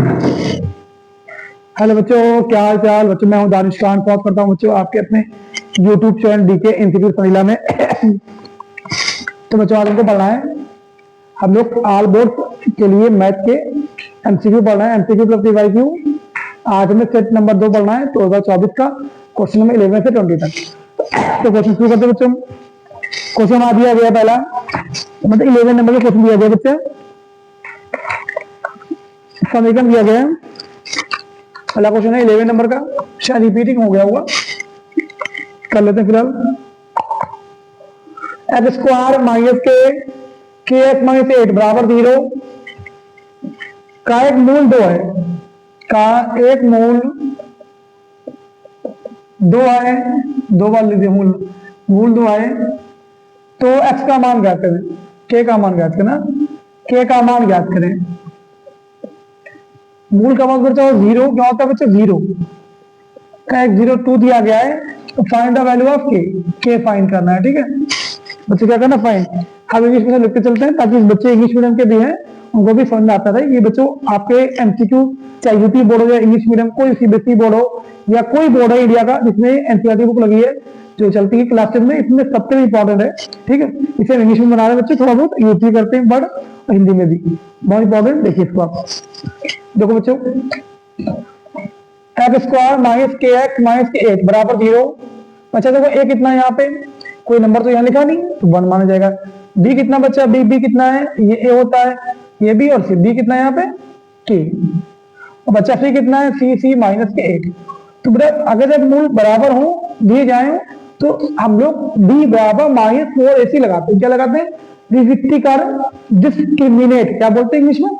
Hello बच्चों, क्या हाल चाल बच्चों। मैं हूं दानिश खान, बात करता हूं बच्चों आपके अपने यूट्यूब चैनल डीके एमसीक्यू फनीला में। तो बच्चों आज हमको पढ़ना है, हम लोग ऑल बोर्ड के लिए मैथ के एमसीक्यू पढ़ना है, एमसीक्यू प्लस डीवाईक्यू। आज हमें सेट नंबर 2 पढ़ना है 2024 का, क्वेश्चन नंबर 11 से 20 तक। तो क्वेश्चन शुरू करते हैं बच्चों। क्वेश्चन आ दिया गया पहला, मतलब 11 नंबर का क्वेश्चन दिया गया बच्चे, समीकरण दिया गया है। पहला क्वेश्चन है 11 नंबर का, शायद रिपीटिंग हो गया होगा, कर लेते हैं फिलहाल। एक्स स्क्वायर माइनस के एक्स माइनस 8 बराबर 0 का एक मूल 2 है, का एक मूल 2 है, 2 बार लीजिए, मूल 2 है। तो एक्स का मान ज्ञात करें, के का मान ज्ञात करना, के का मान ज्ञात करें। मूल का मान बच्चा 0, क्या होता है बच्चा 0 का एक 0 2 दिया गया है, तो फाइंड द वैल्यू ऑफ के फाइंड करना है। ठीक है बच्चे, क्या करना फाइंड। हम इंग्लिश में लिखते चलते हैं ताकि बच्चे इंग्लिश मीडियम के भी हैं उनको भी समझ में आता है। ये बच्चों आपके एमसीक्यू चाहे यूपी बोर्ड हो या इंग्लिश मीडियम, कोई सीबीएसई बोर्ड हो या कोई बोर्ड है इंडिया का जिसमें एनसीईआरटी बुक लगी है जो चलती है क्लासेज में, इसमें सबसे इंपॉर्टेंट है। ठीक है, इसे इंग्लिश में बना रहे बच्चे, थोड़ा बहुत यूपी करते हैं बट हिंदी में भी बहुत इंपॉर्टेंट। देखिए इसको आप देखो बच्चों, एक्स स्क्वायर माइनस के एक्स माइनस के 8 बराबर 0। अच्छा देखो ए कितना है, यहाँ पे कोई नंबर तो यहाँ लिखा नहीं तो 1 माना जाएगा। बी कितना बच्चा, बी कितना है, ये ए होता है, ये बी, और सी बी कितना है यहाँ पे के। और बच्चा सी कितना है, सी माइनस के 8। तो बेटा अगर जब मूल बराबर हो दिए जाए तो हम लोग बी बराबर -4ac लगाते हैं। क्या लगाते हैं, डिस्क्रिमिनेट, क्या बोलते हैं इंग्लिश में,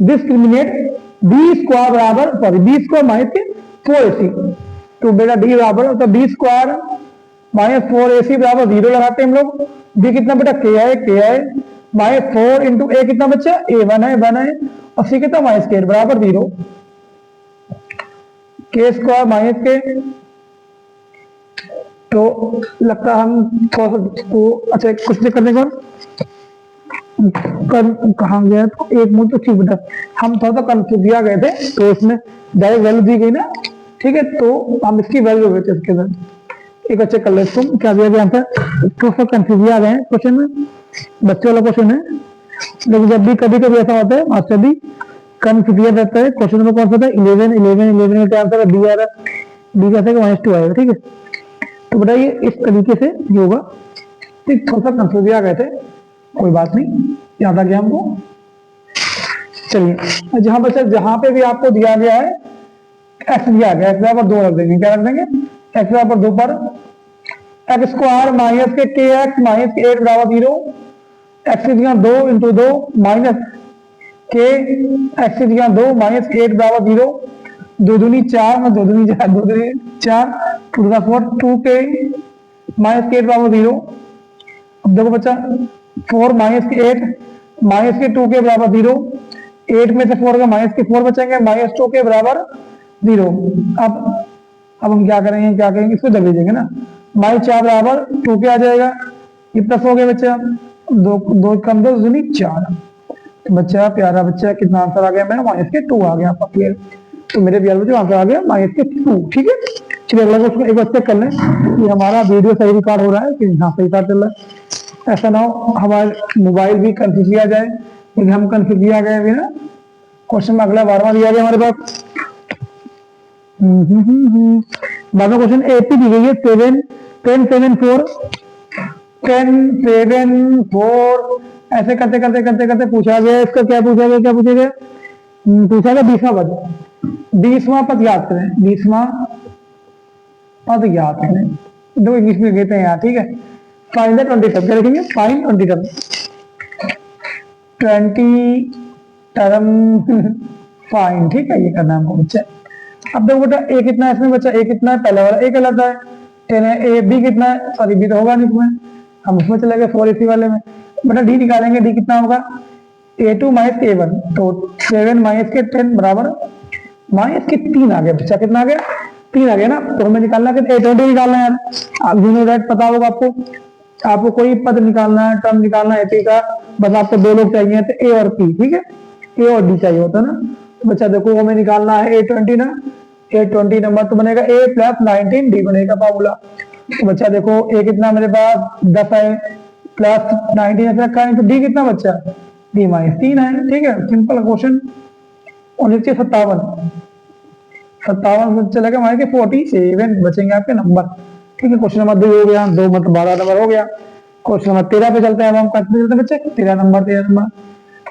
डिस्क्रिमिनेट बी स्क्वायर बराबर, सॉरी बी स्क्वायर माइनस के 4ac। तो बेटा डी बराबर, तो बी स्क्वायर -4ac बराबर 0 लगाते हैं हम लोग। बी कितना बेटा के है, -4 इंटू ए कितना बच्चा ए 1 है, 1 है, और सी कितना -8 बराबर 0। के स्क्वायर माइनस के, तो लगता है हम थोड़ा सा अच्छा कुछ नहीं करने का कहा गया, तो एक मूल तो ठीक बेटा, हम थोड़ा सा कंफ्यूज दिया गए थे तो इसमें डायरेक्ट वैल्यू दी गई ना। ठीक है, तो हम इसकी वैल्यू देते इसके अंदर एक अच्छे कर ले। तुम क्या दिया गया आंसर, थोड़ा सा कंफ्यूज दिया गए क्वेश्चन में, बच्चे वाला क्वेश्चन है, लेकिन जब भी कभी कभी ऐसा होता है मास्टर भी कंफ्यूज दिया रहता है। क्वेश्चन नंबर कौन सा था, 11 का आंसर बी आ रहा है, बी का -2 आएगा। ठीक है, तो बेटा ये इस तरीके से ये होगा। ठीक, थोड़ा सा कंफ्यूज दिया गए थे, कोई बात नहीं, याद आ गया हमको। चलिए जहां बच्चा, जहां पे भी आपको दिया गया है एक्स दिया गया, एक्स बराबर 2 रख देंगे। क्या रख देंगे, एक्स बराबर 2 पर एक्स स्क्वायर माइनस के एक्स माइनस के 8 बराबर 0। एक्स की जगह 2 इंटू 2 माइनस के एक्स की जगह 2 माइनस 8 बराबर 0। 2 दूनी 4, 2 दूनी 4, 2 दूनी 4, 2 का 4, 2 के माइनस के 8 बराबर 0। अब देखो बच्चा 4 माइनस के 8 माइनस के 2 के बराबर 0। 8 में से 4 का माइनस के 4 बचेंगे, -2 के बराबर 0। अब हम क्या करेंगे, इसको दबे देंगे ना, -4 बराबर 2 के आ जाएगा, ये प्लस हो गया बच्चा, 2 कम 2 दूनी 4। तो बच्चा प्यारा बच्चा कितना आंसर आ गया मेरा, -2 आ गया आपका। क्लियर, तो मेरे प्यारे बच्चों आंसर आ गया -2। ठीक है, चलिए अगला क्वेश्चन एक बार चेक कर लें कि हमारा वीडियो सही रिकॉर्ड हो रहा है कि हाँ सही रिकॉर्ड चल रहा है। ऐसा ना हो हमारे मोबाइल भी कंफ्यूज किया जाए, लेकिन हम कंफ्यूज किया गए अभी ना, क्वेश्चन में अगला 12वां दिया गया हमारे पास। बाद में क्वेश्चन 80 दी गई है, 10 7 4 10 7 4 ऐसे करते करते पूछा गया। इसका क्या पूछा गया, पूछा गया 20वां पद, 20वां पद याद करें, 20वां पद याद करें। दो इंग्लिश में कहते हैं यहाँ। ठीक है, फाइंड द 20 टर्म, क्या लिखेंगे, फाइंड 20 टर्म, 20 टर्म फाइंड। ठीक है, ये करना हमको बच्चा। अब देखो बेटा ए कितना है इसमें बच्चा, ए कितना है, पहले वाला ए कहलाता है 10 है, ए बी कितना है, सॉरी बी तो होगा नहीं इसमें, हम उसमें चले गए 4 इसी वाले में। बेटा डी निकालेंगे, डी कितना होगा, A2 माइनस A1, तो 7 माइनस के 10 बराबर माइनस के 3 आ गया बच्चा, कितना आ गया, 3 आ गया ना। तो हमें निकालना है, A20 निकालना है यार, आप दोनों राइट पता होगा आपको कोई पद निकालना है, टर्म निकालना है ए का, बस आपको 2 लोग चाहिए थे, ए और पी। ठीक है, ए और डी चाहिए होता है ना, तो बच्चा देखो हमें निकालना है A20 ना, A20 नंबर तो बनेगा A प्लस 19 D बनेगा फार्मूला। तो बच्चा देखो A कितना मेरे पास 10 है प्लस 19 ऐसा रखा है, तो D कितना बच्चा D माइनस 3 है। ठीक है, सिंपल क्वेश्चन। और नीचे 57 57 चलेगा हमारे के 47 बचेंगे आपके नंबर। ठीक है, क्वेश्चन नंबर 2 हो गया, 2 मतलब 12 नंबर हो गया। क्वेश्चन नंबर 13 पे चलते हैं। अब हम करते चलते हैं बच्चे 13 नंबर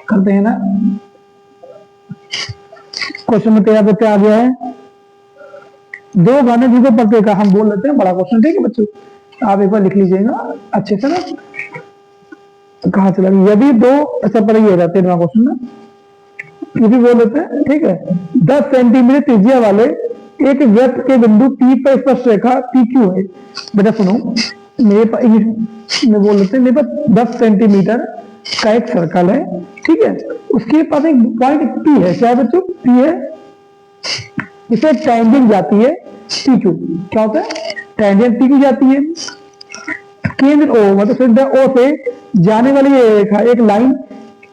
करते हैं ना। क्वेश्चन नंबर 13 पे क्या आ गया है, दो गाने जिसको पढ़ते का हम बोल लेते हैं, बड़ा क्वेश्चन। ठीक है बच्चों, आप एक बार लिख लीजिएगा अच्छे से ना, कहाँ चला गया यदि दो, अच्छा पर ये रहते हैं क्वेश्चन ना, ये भी बोल लेते हैं। ठीक है, 10 सेंटीमीटर त्रिज्या वाले एक वृत्त के बिंदु P पर स्पर्श रेखा PQ है। बेटा सुनो, मेरे पास इंग्लिश में बोल लेते हैं, मेरे पास 10 सेंटीमीटर का एक सर्कल है। ठीक है, उसके पास एक पॉइंट P है। क्या बच्चों P है, इसे टेंजेंट जाती है PQ। क्या होता है, टेंजेंट PQ जाती है। केंद्र O मतलब सेंटर O से जाने वाली ये रेखा एक लाइन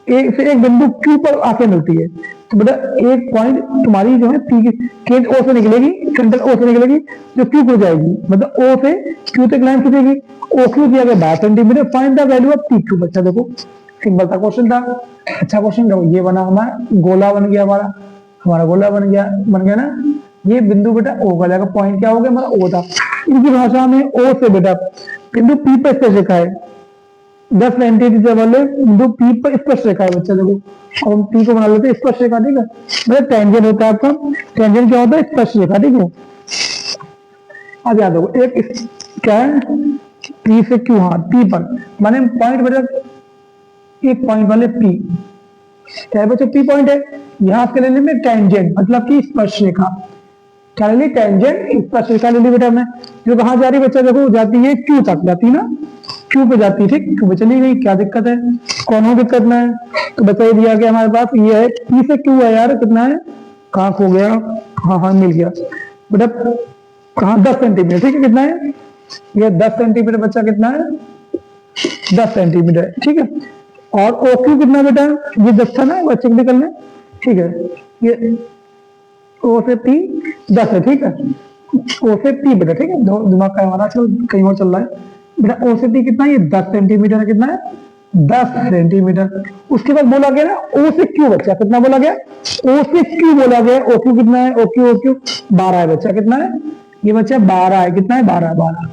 एक से एक बिंदु Q पर आके मिलती है। तो बेटा एक पॉइंट तुम्हारी जो है केंद्र O से निकलेगी, सेंटर O से निकलेगी, जो Q को जाएगी, मतलब O से Q तक लाइन खींचेगी। OQ दिया गया 12 centimetre, find the value of PQ। बच्चा देखो सिंपल सा क्वेश्चन था, अच्छा क्वेश्चन था। ये बना हमारा गोला बन गया, हमारा गोला बन गया ना। ये बिंदु बेटा O का जाएगा, पॉइंट क्या हो गया हमारा O था। इनकी भाषा में O से बेटा बिंदु P पर स्पर्श रेखा है, 10 सेंटीमीटर वाले बिंदु P पर स्पर्श रेखा है। बच्चा देखो अब हम P को बना लेते हैं स्पर्श रेखा। ठीक है, मतलब टेंजेंट होता है आपका, टेंजेंट क्या होता है, स्पर्श रेखा। ठीक है, अब याद होगा एक क्या है P से Q, हाँ P पर माने पॉइंट बेटा एक पॉइंट वाले P, क्या है बच्चों P पॉइंट है। यहाँ से लेने में टेंजेंट मतलब कि स्पर्श रेखा, क्या ले ली टेंजेंट स्पर्श रेखा ले ली बेटा हमने, जो कहाँ जा रही बच्चा देखो जाती है Q तक, जाती है ना Q पे जाती है। ठीक, Q पे चली गई, क्या दिक्कत है, कौन दिक्कत ना है। तो बच्चा ये दिया गया हमारे पास, ये है P से Q है यार, कितना है, कहाँ खो गया, हाँ मिल गया बेटा, कहाँ 10 सेंटीमीटर। ठीक है, कितना है ये 10 सेंटीमीटर बच्चा, कितना है 10 सेंटीमीटर। ठीक है, और OQ कितना बेटा, ये 10 था ना बच्चे को निकलने। ठीक है, ये O से P 10 है। ठीक है, O से P बेटा, ठीक है, दिमाग का हमारा चल कहीं और चल रहा है बेटा। O से P कितना है, ये 10 सेंटीमीटर है, कितना है 10 सेंटीमीटर। उसके बाद बोला गया ना O से Q बच्चा, कितना बोला गया, O से Q बोला गया। OQ कितना है, OQ 12 है बच्चा, कितना है ये बच्चा 12 है, कितना है 12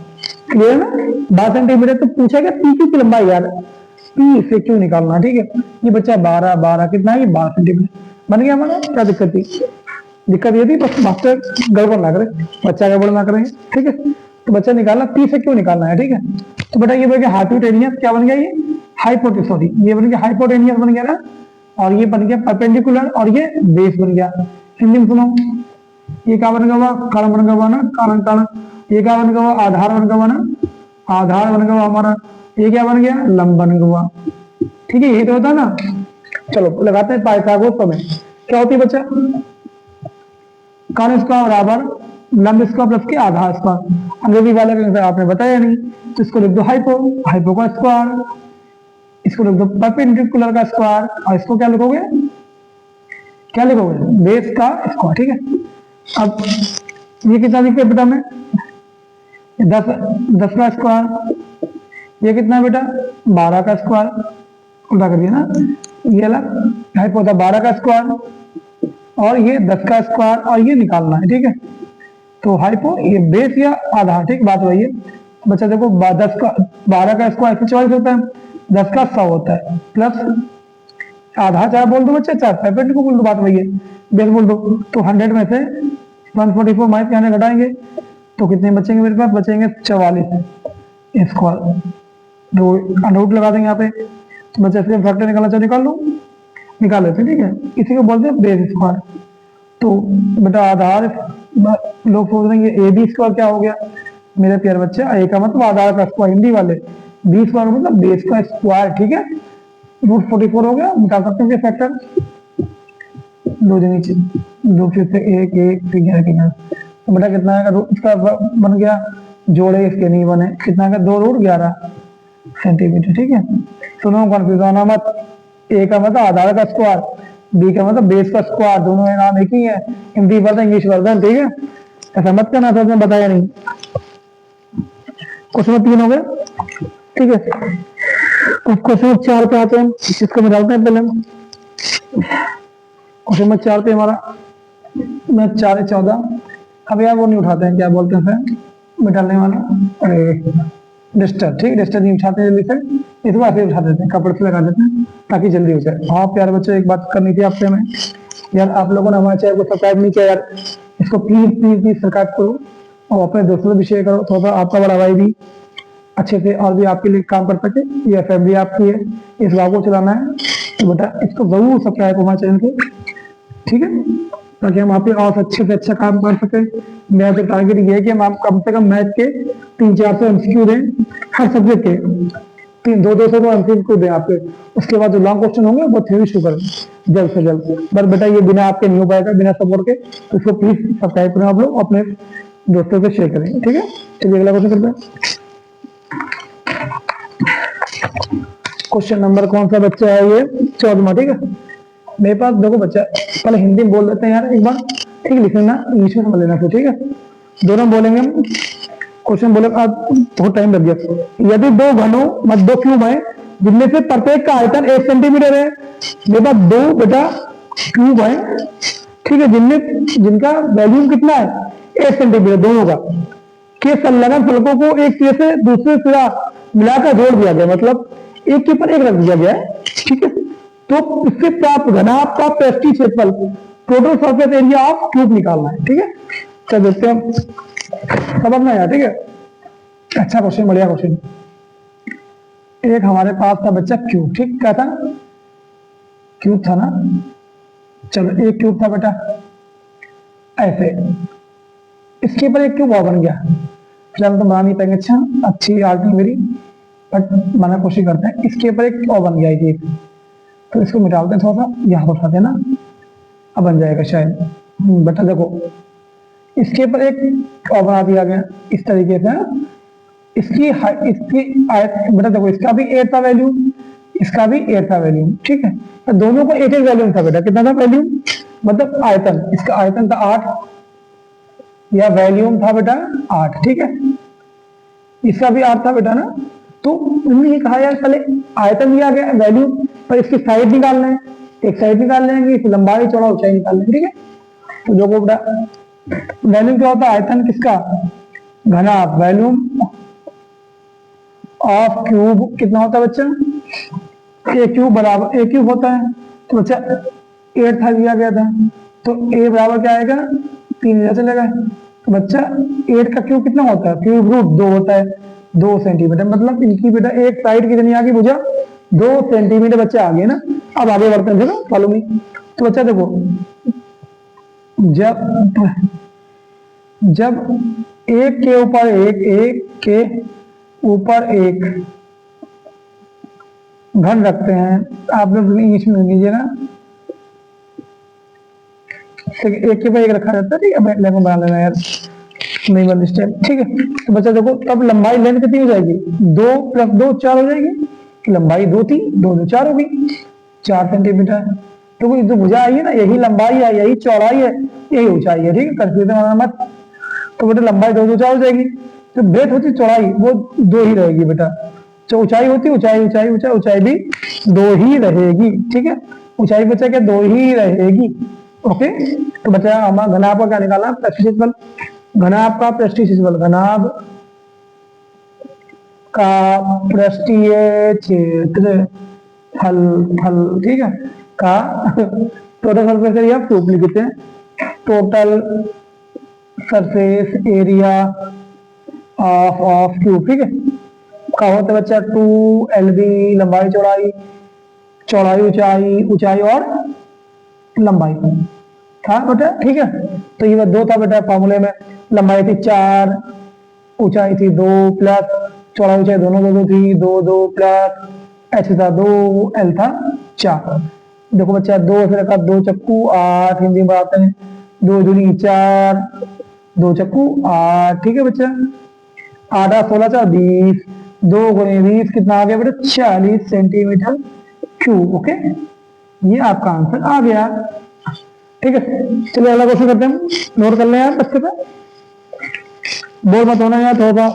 क्लियर ना, 12 सेंटीमीटर। तो पूछा गया PQ की लंबाई यार, P से Q निकालना। ठीक है, ये बच्चा 12 कितना है, ये 12 सेंटीमीटर बन गया हमारा। क्या दिक्कत थी, दिक्कत ये थी बस मास्टर गड़बड़ ना करे, बच्चा गड़बड़ ना करे। ठीक है, तो बच्चा निकालना P से Q निकालना है। ठीक है, तो बेटा ये बन गया हाइपोटेनियस, क्या बन गया ये हाइपोटेनियस, सॉरी ये बन गया हाइपोटेनियस बन गया ना, और ये बन गया परपेंडिकुलर, और ये बेस बन गया। हिंदी में सुनो, ये क्या बन गया, कारण बन गया ना, कारण। ये क्या बन गया, आधार बन गया ना, आधार बन गया हमारा। ये क्या बन गया, लंब बन गया। ठीक है, ये तो होता है ना। चलो लगाते हैं पाइथागोरस प्रमेय। क्या होती है बच्चा, कारण स्क्वायर बराबर लंब स्क्वायर प्लस के आधार स्क्वायर। अंग्रेजी वाले का आपने बताया नहीं, तो इसको लिख दो हाइपो का स्क्वायर, इसको लिख दो परपेंडिकुलर का स्क्वायर, और इसको क्या लिखोगे, बेस का स्क्वायर। ठीक है, अब ये कितना लिखे बेटा में 10 का स्क्वायर, ये कितना है बेटा 12 का स्क्वायर, उल्टा कर दिया ना, ये अलग हाइपो होता 12 का स्क्वायर, और ये 10 का स्क्वायर, और ये निकालना है। ठीक है, तो हाइपो ये बेस या आधार। ठीक, बात वही है बच्चा। देखो 12 का स्क्वायर 144 होता है, 10 का 100 होता है, प्लस आधार चाहे बोल दो बच्चा, चाहे परपेंडिकुलर को बोल दो, बात वही है, बेस बोल दो। तो 100 में से 144 माइनस यहाँ घटाएंगे तो कितने बचेंगे मेरे पास, बचेंगे 44 स्क्वायर, दो अंडररूट लगा देंगे यहाँ पे। तो बच्चा इसलिए फैक्टर निकालना चाहे निकाल लेते हैं। ठीक है, इसी को बोलते हैं बेस स्क्वायर। तो बेटा आधार, लोग सोच रहे हैं ए बी स्क्वायर क्या हो गया मेरे प्यारे बच्चे, ए का मतलब आधार का स्क्वायर हिंदी वाले, बी स्क्वायर मतलब बेस का स्क्वायर। ठीक है, रूट 44 हो गया, निकाल सकते हैं फैक्टर, दो जगह नीचे, दो फिर से एक फिर 11 तो बेटा कितना है, इसका बन गया, जोड़े इसके नहीं बने, कितना है 2 रूट 11 सेंटीमीटर। ठीक है, सुनो कंफ्यूज होना मत, ए का मतलब आधार का स्क्वायर, बी का मतलब बेस का स्क्वायर, दोनों है नाम एक ही है, हिंदी वर्जन इंग्लिश वर्जन, ठीक है, ऐसा मत करना था, मैं बताया नहीं। क्वेश्चन नंबर 3 हो गया, ठीक है। अब क्वेश्चन नंबर 4 पे आते हैं, इसको मैं डालते हैं पहले। क्वेश्चन नंबर 4 पे हमारा मैं 4 14, अब यार वो नहीं उठाते हैं, क्या बोलते हैं सर मिटाने वाला, अरे डस्टर, ठीक है, डस्टर नहीं उठाते हैं जल्दी से, इसको ऐसे उठा देते हैं, कपड़े से लगा देते हैं ताकि जल्दी हो जाए। हाँ प्यारे बच्चों, एक बात करनी थी आपसे हमें यार, आप लोगों ने हमारे चैनल को सब्सक्राइब नहीं किया यार, इसको प्लीज प्लीज प्लीज सब्सक्राइब करो और अपने दोस्तों से भी शेयर करो, थोड़ा सा आपका बड़ा भाई भी अच्छे से और भी आपके लिए काम कर सके, ये फैमिली आपकी है, इस ब्लॉग को चलाना है, तो बेटा इसको जरूर सब्सक्राइब करो हमारे चैनल को, ठीक है, ताकि हम आप और अच्छे से अच्छा काम कर सके। मेरा तो टारगेट ये है कि हम आप कम से कम मैथ के 300-400 एमसीक्यू दें हर सब्जेक्ट के, 200 तो एमसीक्यू दें आपके, उसके बाद जो लॉन्ग क्वेश्चन होंगे वो थ्योरी शुरू करें जल्द से जल्द। बस बेटा ये बिना आपके नहीं हो पाएगा, बिना सपोर्ट के, तो इसको प्लीज सब्सक्राइब करें आप लोग, अपने दोस्तों से शेयर करें, ठीक है। चलिए अगला क्वेश्चन करते हैं। क्वेश्चन नंबर कौन सा बच्चा है ये, 14वां, ठीक है। मेरे पास देखो बच्चा, पहले हिंदी में बोल देते हैं यार एक बार, ठीक है, लिख लेना, इंग्लिश में समझ लेना फिर, ठीक है, दोनों बोलेंगे हम। क्वेश्चन बोले आज बहुत टाइम लग गया। यदि दो घनों मतलब दो क्यूब है जिनमें से प्रत्येक का आयतन 1 सेंटीमीटर है, मेरे पास दो बेटा क्यूब है, ठीक है, जिनमें जिनका वॉल्यूम कितना है 1 सेंटीमीटर दोनों का, के संलग्न फलकों को एक सिरे से दूसरे सिरा मिलाकर जोड़ दिया गया, मतलब एक के ऊपर एक रख दिया गया है, ठीक है, तो इससे प्राप्त घनाभ का पृष्ठीय क्षेत्रफल, total surface area of cube निकालना है, ठीक है। क्या देखते हैं, समझना यार, ठीक है। अच्छा क्वेश्चन, बढ़िया क्वेश्चन। एक हमारे पास था बच्चा क्यूब, ठीक, क्या था, क्यूब था ना, चलो एक क्यूब था बेटा ऐसे, इसके ऊपर एक क्यूब और बन गया, फिलहाल तो बना नहीं पाएंगे, अच्छा अच्छी आर्ट नहीं मेरी, बट बनाने कोशिश करते हैं। इसके ऊपर एक और बन गया है, तो इसको मिटाते हैं थोड़ा सा, यहाँ पर उठाते हैं ना, अब बन जाएगा शायद। बेटा देखो इसके ऊपर एक और बना दिया गया इस तरीके से, इसकी बेटा देखो इसका भी 8 था वैल्यू, इसका भी 8 था वैल्यू, ठीक है, तो दोनों को एक वैल्यू था बेटा, कितना था वैल्यू, मतलब आयतन, इसका आयतन था 8 या वैल्यूम था बेटा 8, ठीक है, इसका भी 8 था बेटा ना। तो उन्होंने ये कहा यार पहले आयतन दिया गया वैल्यू, पर इसकी साइड निकालना है, एक साइड निकाल लेंगे, इसकी लंबाई चौड़ा ऊंचाई निकाल लेंगे, ठीक है। तो जो को बेटा वैल्यूम क्या होता है, आयतन किसका, घनाभ, वैल्यूम ऑफ क्यूब कितना होता है बच्चा, ए क्यूब बराबर, ए क्यूब होता है, तो बच्चा 8 था दिया गया था, तो ए बराबर क्या आएगा 3 चलेगा, तो बच्चा 8 का क्यूब कितना होता है, क्यूब रूट 2 होता है, 2 सेंटीमीटर, मतलब इनकी बेटा एक साइड कितनी आगे बुझा 2 सेंटीमीटर बच्चा आगे ना। अब आगे बढ़ते हैं, देखो फॉलो मी, तो बच्चा देखो जब एक के ऊपर एक के ऊपर एक घन रखते हैं, आप लोग इंग्लिश में लीजिए ना, एक के ऊपर एक रखा जाता है, ठीक है, लेकिन बना लेना यार, नहीं बन इस टाइम, ठीक है। तो बच्चा देखो तब लंबाई लेंथ कितनी हो जाएगी, 2 + 2 4 हो जाएगी, लंबाई 2 थी, 2 2 4 होगी, 4 सेंटीमीटर, तो कोई जो भुजा आई है ना, यही लंबाई है, यही चौड़ाई है, यही ऊंचाई है, ठीक है, कंफ्यूजन होना मत। तो बेटा लंबाई 2 2 4 हो जाएगी, तो ब्रेथ होती चौड़ाई वो 2 ही रहेगी बेटा, जो ऊंचाई होती ऊंचाई ऊंचाई ऊंचाई ऊंचाई भी 2 ही रहेगी, ठीक है, ऊंचाई बच्चा क्या 2 ही रहेगी, ओके। तो बच्चा हमारा घनाभ का क्या निकालना, पृष्ठीय क्षेत्रफल, घनाभ का पृष्ठीय क्षेत्रफल, घनाभ का पृष्ठीय क्षेत्रफल, ठीक है, का टोटल सरफेस एरिया क्यूब लिखते हैं, total surface area of cube, ठीक है, का होता है बच्चा 2 LB, लंबाई चौड़ाई, चौड़ाई ऊंचाई, ऊंचाई और लंबाई था बेटा, ठीक है। तो ये 2 था बेटा फॉर्मूले में, लंबाई थी 4, ऊंचाई थी 2 प्लस चौड़ाई ऊंचाई दोनों 2 थी, 2 2 प्लस h था 2, l था 4। देखो बच्चा 2 से रखा 2 चक्कू 8, हिंदी में बताते हैं 2 दूनी 4, 2 चक्कू 8, ठीक है बच्चा, 8 8 16 4 20, 2 × 20 कितना आ गया बेटा 40 सेंटीमीटर क्यूब, ओके। ये आपका आंसर आ गया। ठीक है, चलिए अगला क्वेश्चन करते हैं, नोट कर लें यार बच्चे पे, बोर मत होना यार थोड़ा सा,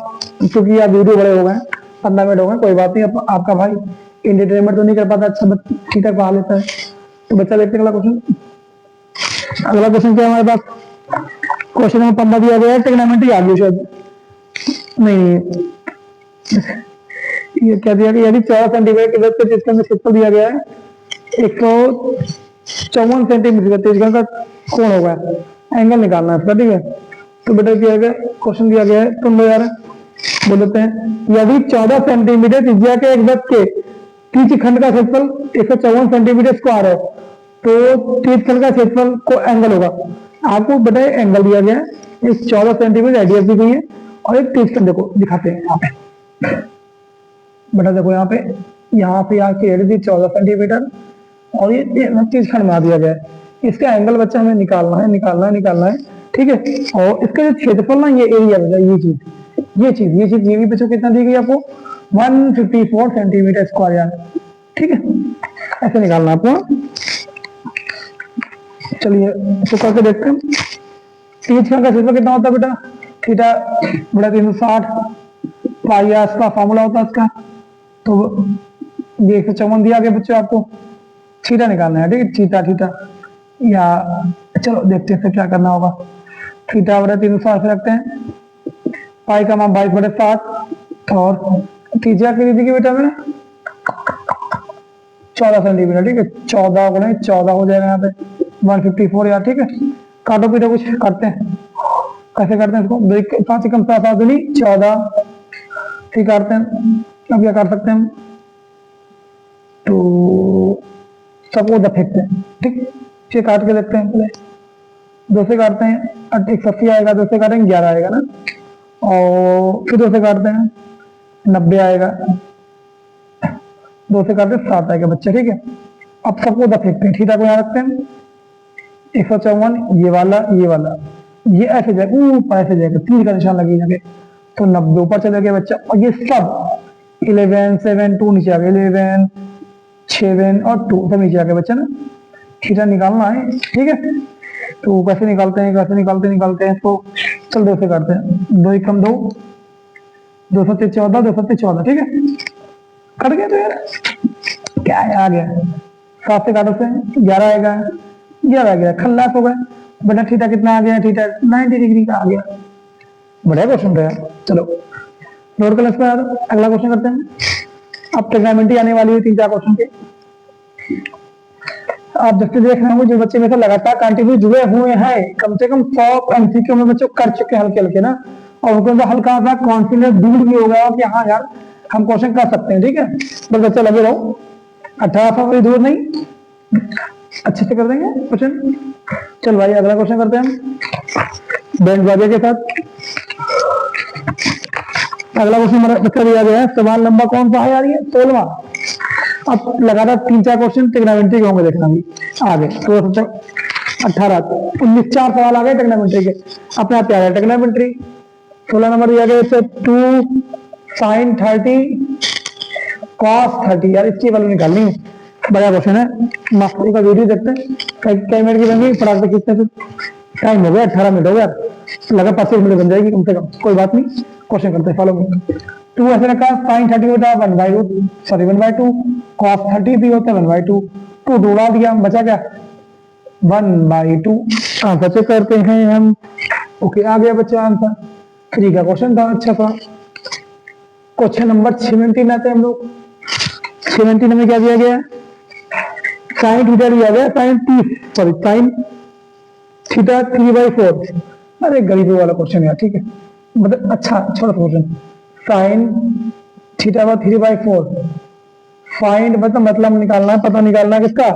क्योंकि यार वीडियो बड़े हो गए, 15 मिनट हो गए, कोई बात नहीं। आपका भाई एंटरटेनमेंट तो नहीं कर पाता, अच्छा ठीक ठाक पढ़ा लेता है। तो बच्चा देखते हैं अगला क्वेश्चन। अगला क्वेश्चन क्या है हमारे पास, क्वेश्चन नंबर 15 दिया गया है, ट्रिग्नोमेट्री आ गई शायद, नहीं ये क्या दिया गया, यदि 14 सेंटीमीटर की वृत्त के जिसका क्षेत्रफल दिया गया है 154 सेंटीमीटर का, त्रिज्या का कोण होगा, एंगल निकालना है इसका। ठीक है, तो बेटा दिया गया क्वेश्चन दिया गया है, तुम लोग यार बोल देते हैं, यदि 14 सेंटीमीटर त्रिज्या के एक वृत्त के तीज खंड का क्षेत्रफल 154 सेंटीमीटर स्क्वायर है, तो तीज खंड का क्षेत्रफल को एंगल होगा। आपको बेटा एंगल दिया गया है, इस 14 सेंटीमीटर रेडियस दी गई है, और एक तीज खंड देखो दिखाते हैं यहाँ पे, बेटा देखो यहाँ पे, यहाँ से यहाँ की रेडियस 14 सेंटीमीटर, और ये तीज खंड में दिया गया है, इसका एंगल बच्चा हमें निकालना है, निकालना है, निकालना है। ठीक है, और इसका जो क्षेत्रफल ना, ये एरिया है, ये चीज ये भी बच्चों कितना दी गई आपको, 154 सेंटीमीटर स्क्वायर यार। ठीक है, ऐसे निकालना आपको। चलिए इसको करके देखते हैं, तीज खंड का क्षेत्रफल कितना होता है बेटा, थीटा बड़ा 360 पाई, इसका फॉर्मूला होता है इसका, तो ये 154 दिया गया बच्चों आपको, थीटा निकालना है। ठीक है, थीटा या चलो देखते हैं क्या करना होगा, थीटा बड़ा 360 रखते हैं, पाई का मान 22/7, और त्रिज्या की दीजिए बेटा में 14 सेंटीमीटर। ठीक है, 14 गुणे 14 हो जाएगा यहाँ पे 154 यार। ठीक है, काटो पीटो कुछ करते हैं, कैसे करते हैं इसको, 5 कम 7 दूनी 14, ठीक करते हैं। अब क्या कर सकते हैं, तो सबको फेंकते हैं। ठीक, ये काट के देखते हैं, पहले 2 से काटते हैं, 180 आएगा, 2 से काटेंगे 11 आएगा ना, और फिर 2 से काटते हैं 90 आएगा, 2 से काटते 7 आएगा बच्चे। ठीक है, अब सबको फेंकते हैं, थीटा को यहाँ रखते हैं 154, ये वाला ये ऐसे जाएगा, ऊपर ऐसे जाएगा, 3 का निशान लगी जाएगा, तो 90 ऊपर चले गए बच्चा, और ये सब 11 7 2 नीचे आ गए, 11 7 और 2 सब नीचे आ गए बच्चा ना, थीटा निकालना है। ठीक है, तो कैसे निकालते हैं इसको, चल 2 से करते हैं, 2 कम 2, 2 7 14, 2 7 14। ठीक है, कट गया, तो यार क्या है आ गया, 7 से काटो से 11 आएगा, 11 आ गया, खल्लास हो गया बेटा। थीटा कितना आ गया, थीटा 90 डिग्री का आ गया, बढ़िया क्वेश्चन था। चलो नोट कर लें, अगला क्वेश्चन करते हैं। अब ट्रिग्नोमेट्री आने वाली है 3-4 क्वेश्चन के, आप जैसे देख रहे होंगे जो बच्चे में से लगातार कंटिन्यू जुड़े हुए हैं, कम से कम 100 एमसीक्यू में बच्चों कर चुके हैं हल्के ना, और उनको अंदर हल्का सा कॉन्फिडेंस बिल्ड भी हो गया कि हाँ यार हम क्वेश्चन कर सकते हैं। ठीक है, बस बच्चा लगे रहो, 1800 कोई दूर नहीं, अच्छे से कर देंगे क्वेश्चन। चल भाई अगला क्वेश्चन करते हैं हम बैंड बाजे के साथ। अगला क्वेश्चन हमारा बच्चा दिया गया है, सवाल नंबर कौन सा है यार, ये 16वां। अब लगातार 3-4 क्वेश्चन ट्रिग्नोमेट्री के होंगे, देखना भी आगे 18 19 4 सवाल आ गए ट्रिग्नोमेट्री के, अपने आप तैयार है ट्रिग्नोमेट्री। 16 नंबर दिया गया है 2 sin 30 cos 30, यार इसकी वैल्यू निकालनी है, बड़ा क्वेश्चन है, मास्टर का वीडियो देखते हैं, कई मिनट की बन गई, फटाक से खींचते हैं, टाइम हो गया 18 मिनट हो गया, लगा 25 मिनट बन जाएगी कम से कम, कोई बात नहीं, क्वेश्चन करते हैं, फॉलो में। 2 ऐसे रखा, sin 30 होता है 1/2, cos 30 भी होता है 1/2, 2 उड़ा दिया, बचा क्या 1/2, आंसर चेक करते हैं हम। ओके आ गया बच्चा आंसर, 3 का क्वेश्चन था, अच्छा था। क्वेश्चन नंबर 17 आते हैं हम लोग। 17 में क्या दिया गया, साइन थीटा दिया गया, साइन 3/4, अरे गरीबी वाला क्वेश्चन है, ठीक है, मतलब अच्छा छोटा क्वेश्चन, साइन थीटा 3/4, फाइंड मतलब निकालना है, पता निकालना है किसका,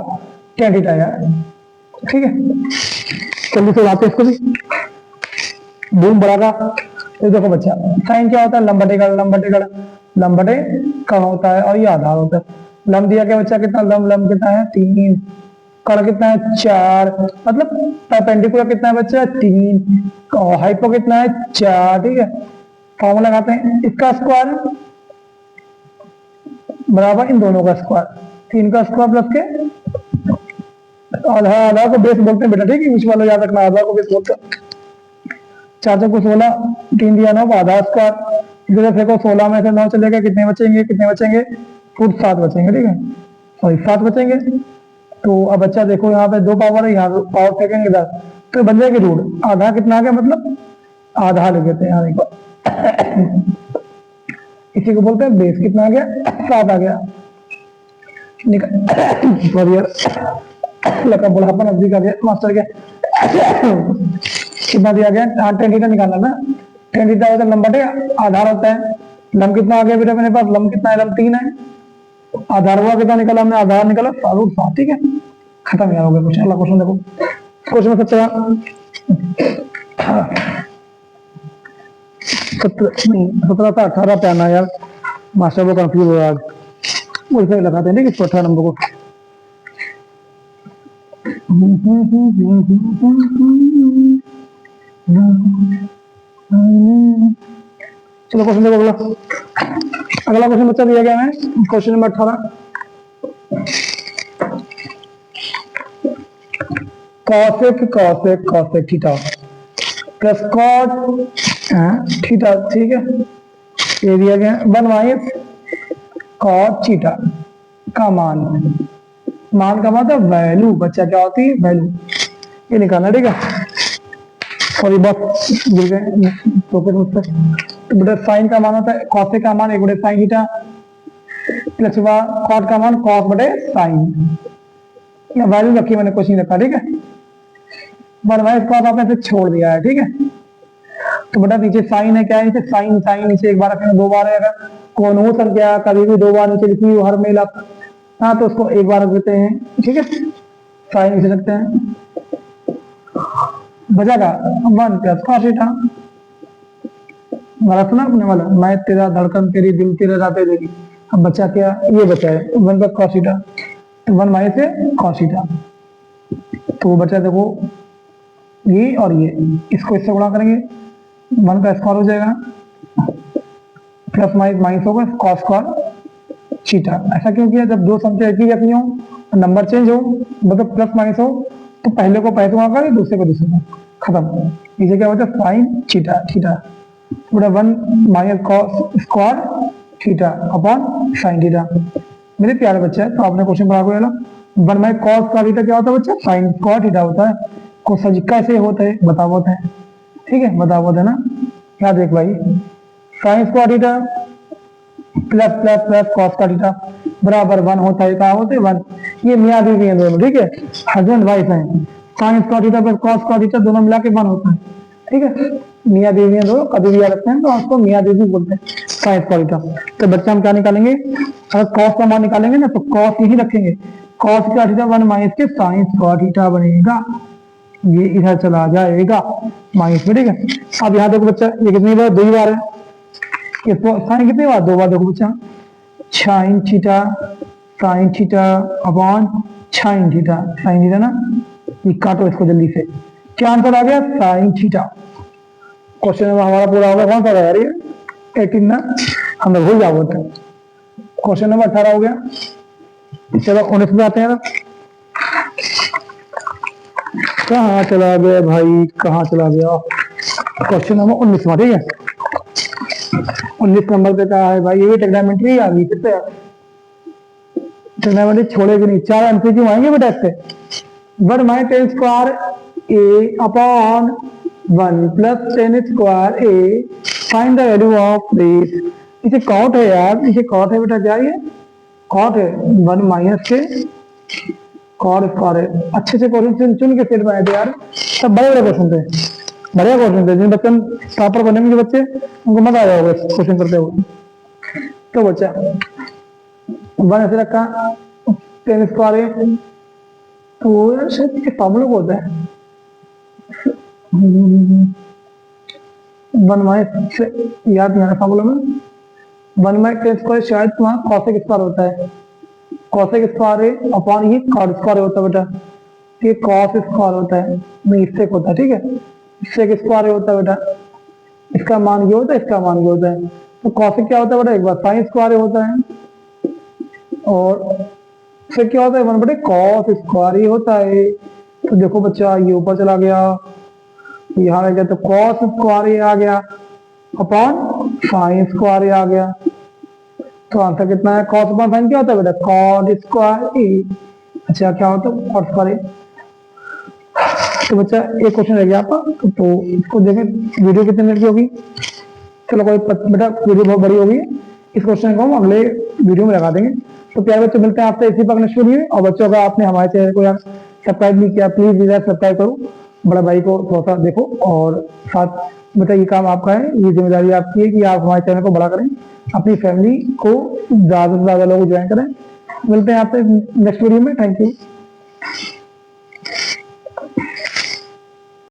tan थीटा यार, ठीक है। जल्दी से लाते इसको भी, बूम बढ़ागा। तो देखो बच्चा, साइन क्या होता है, लंब बटे कण होता है, और ये आधार होता है। लंब दिया गया बच्चा कितना, लंब कितना है 3, कण कितना है 4, मतलब परपेंडिकुलर कितना है बच्चा 3, और हाइपो कितना है 4, ठीक है। फॉर्मूला लगाते हैं, इसका स्क्वायर बराबर इन दोनों का स्क्वायर, 3 का स्क्वायर प्लस के आधा आधा को बेस बोलते हैं बेटा, ठीक है, इंग्लिश वाला याद रखना, आधा को बेस बोलते हैं। 4 को 16, 3 दिया 9 आधा स्क्वायर, इधर फेंको 16 में से 9 चलेगा, कितने बचेंगे, कितने बचेंगे, कुल 7 बचेंगे, ठीक है, सॉरी 7 बचेंगे। तो अब बच्चा देखो यहाँ पे 2 पावर है, यहाँ पावर फेंकेंगे इधर, तो बन जाएगी रूट, आधा कितना आ गया, मतलब आधा लिख देते हैं यहाँ देखो। इसी को बोलते हैं बेस, कितना आ गया, 7 आ गया, निकल सॉरी लगा बुढ़ापा नजदीक आ गया मास्टर के। कितना दिया गया, 10 थीटा निकालना ना, 10 थीटा होता है लंब बटे आधार होता है, लंब कितना आ गया बेटा मेरे पास, लंब कितना है, लंब 3 है, आधार हुआ कितना निकाला हमने, आधार निकाला 7, ठीक है, खत्म यार हो गया क्वेश्चन। अगला क्वेश्चन देखो, क्वेश्चन में 17 था, 18 पे आना यार, मास्टर को कंफ्यूज हो रहा है, वैसे लगाते हैं ठीक है, इसको 18 नंबर को। चलो क्वेश्चन देखो अगला। अगला क्वेश्चन बच्चा दिया गया है question number 18, cosec theta plus cot theta, ठीक है, ये दिया गया 1 माइनस कॉट थीटा का मान का मतलब वैल्यू, बच्चा क्या होती है वैल्यू, ये निकालना, ठीक है। सॉरी बस गिर गए तो बेटा साइन का मान होता है कॉसेक का मान 1 बटे साइन थीटा प्लस कॉट का मान कॉस बटे साइन, या वैल्यू रखी मैंने, कुछ नहीं रखा, ठीक है। 1 माइनस कॉस आपने से छोड़ दिया है, ठीक है। तो बेटा नीचे साइन है, क्या है नीचे साइन, साइन नीचे एक बार रखेंगे, 2 बार है, अगर कौन हो संख्या कभी भी 2 बार नीचे लिखी हुई हर मेल आप, हाँ तो उसको एक बार रख देते हैं, ठीक है, साइन नीचे रखते हैं, बचेगा 1 प्लस कॉस थीटा। गलत सुना अपने वाला, मैं तेरा धड़कन तेरी दिल तेरे रातें तेरी, अब बचा क्या, ये बचा है 1 प्लस कॉस थीटा, तो 1 माइनस से कॉस थीटा, तो बचा देखो ये और ये, इसको इससे गुणा करेंगे 1 का स्क्वायर हो जाएगा प्लस माइनस माइनस होगा कॉस स्क्वायर थीटा। ऐसा क्यों किया, जब 2 संख्या एक ही रखनी हो, नंबर चेंज हो, मतलब प्लस माइनस हो, तो पहले को पहले गुणा करें, दूसरे को दूसरे को, खत्म। नीचे क्या होता है साइन थीटा, थीटा पूरा 1 minus cos square theta upon sine theta. मेरे प्यारे बच्चे है, तो आपने क्वेश्चन पढ़ा को 1 माइनस कॉस का थीटा क्या होता है बच्चा, साइन स्क्वायर थीटा होता है, को सज कैसे होता है बताओ होता है, ठीक है, बताओ होता है ना, क्या देख भाई, sine square theta plus plus plus cos का थीटा बराबर 1 होता है, क्या होते हैं 1, ये मियां बीवी हैं दोनों, ठीक है, हस्बैंड वाइफ हैं, sine square theta plus cos का थीटा दोनों मिला के 1 होता है, ठीक है, मियां बीवी हैं दोनों, कभी भी याद रखते हैं तो उसको मियां बीवी बोलते हैं, साइन स्क्वायर थीटा। तो बच्चा हम क्या निकालेंगे, अगर कॉस का मान निकालेंगे ना तो कॉस यही रखेंगे, कॉस का थीटा 1 माइनस के साइन स्क्वायर थीटा बनेगा, ये इधर चला जाएगा माइनस में, ठीक है। अब यहाँ देखो बच्चा, ये कितनी बार, 2 बार है, इसको साइन कितनी बार, 2 बार, देखो बच्चा sine theta upon sine theta ना, ये काटो इसको जल्दी से, क्या आंसर आ गया साइन थीटा। क्वेश्चन नंबर हमारा पूरा हो गया, कौन सा रहा है 18 ना, हम लोग भूल जाओ बोलते हैं। क्वेश्चन नंबर 18 हो गया, चलो 19 में आते हैं ना, कहाँ चला गया भाई, कहाँ चला गया, क्वेश्चन नंबर 19 में, ठीक है। 19 नंबर पे कहा है भाई, ये भी ट्रिग्नोमेट्री आ गई, कितने ट्रिग्नोमेट्री छोड़ेगी नहीं, 4 एमसीक्यू आएंगे बेटा इससे। 1 minus ten square A upon 1 plus ten square A, find the value of this. इसे कॉट है यार, इसे कॉट है बेटा, क्या ये कॉट है, 1 माइनस के कॉट स्क्वायर है। अच्छे से क्वेश्चन चुन के सेट बनाए थे यार, सब बड़े बड़े क्वेश्चन थे, बढ़िया क्वेश्चन थे, जिन बच्चे टॉपर बनेंगे बच्चे उनको मजा आ जाएगा क्वेश्चन करते हुए। तो बच्चा 1 ऐसे रखा, टेन स्क्वायर है, तो यार शायद इसके फॉर्मूला को होता है 1 माइनस, याद नहीं आ रहा फॉर्मूला में, 1 माइनस टेन स्क्वायर शायद वहाँ कॉसेक स्क्वायर होता है, कॉसेक स्क्वायर है अपॉन ये कॉट स्क्वायर होता है बेटा, ये कॉस स्क्वायर होता है, नहीं इससे होता है, ठीक है, इससे स्क्वायर होता है बेटा, इसका मान ये होता है, इसका मान ये होता है, तो कॉसेक क्या होता है बेटा, एक बार साइन स्क्वायर होता है और फिर क्या होता है 1/cos स्क्वायर ये होता है। तो देखो बच्चा ये ऊपर चला गया, यहाँ आ गया तो cos स्क्वायर ये आ गया अपॉन साइन स्क्वायर ये आ गया। तो आंसर कितना है? cos अपॉन साइन क्या होता है बेटा? cot स्क्वायर ए। अच्छा क्या होता है? cot स्क्वायर ए। तो बच्चा एक क्वेश्चन रह गया आपका, तो इसको देखें। वीडियो कितने मिनट की होगी? चलो बेटा वीडियो बहुत बड़ी होगी, इस क्वेश्चन को हम अगले वीडियो में लगा देंगे। तो प्यारे बच्चों मिलते हैं आपसे इसी पर नेक्स्ट वीडियो में। और बच्चों का आपने हमारे चैनल को यार सब्सक्राइब नहीं किया, प्लीज यार सब्सक्राइब करो, बड़ा भाई को थोड़ा सा देखो। और साथ बेटा ये काम आपका है, ये जिम्मेदारी आपकी है कि आप हमारे चैनल को बड़ा करें, अपनी फैमिली को ज्यादा से ज्यादा लोग ज्वाइन करें। मिलते हैं आपसे नेक्स्ट वीडियो में। Thank you.